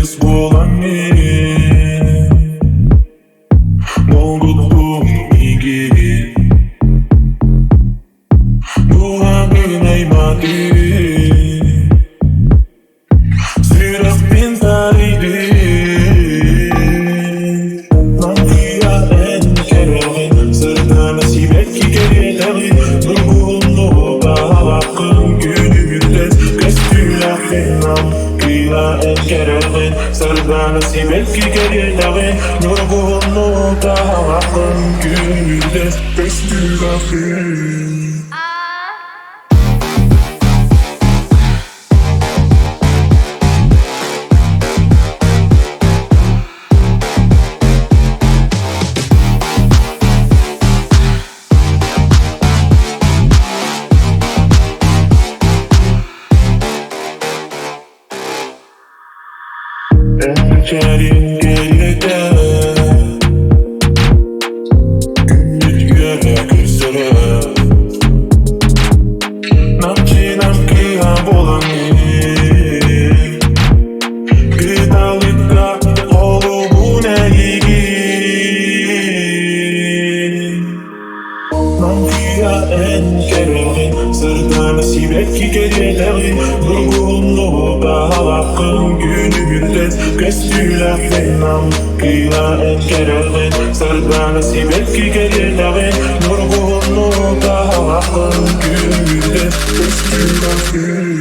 Słowami mogą pomigać. Buhangin ay mati, sirap pintarili. Nangiyain kerehin, sırtına nasibet ki gerileri. Durgunluğu bakın günümüzde kestüler fenam. Giyain kerehin, sırtına nasibet ki gerileri. Durgunluğu bakın günümüzde kestüler fenam. Enterin geride Gündüz yürek üzere Namki bolani Gıdalıkta olu bu neygi Namkiya en kerehin Sırda nasip et ki geceleri Durgunluğu daha hakkın günümüzde Kestüler fenam Giya en kerehin Sırda nasip et ki geceleri Durgunluğu daha hakkın günümüzde Kestüler fenam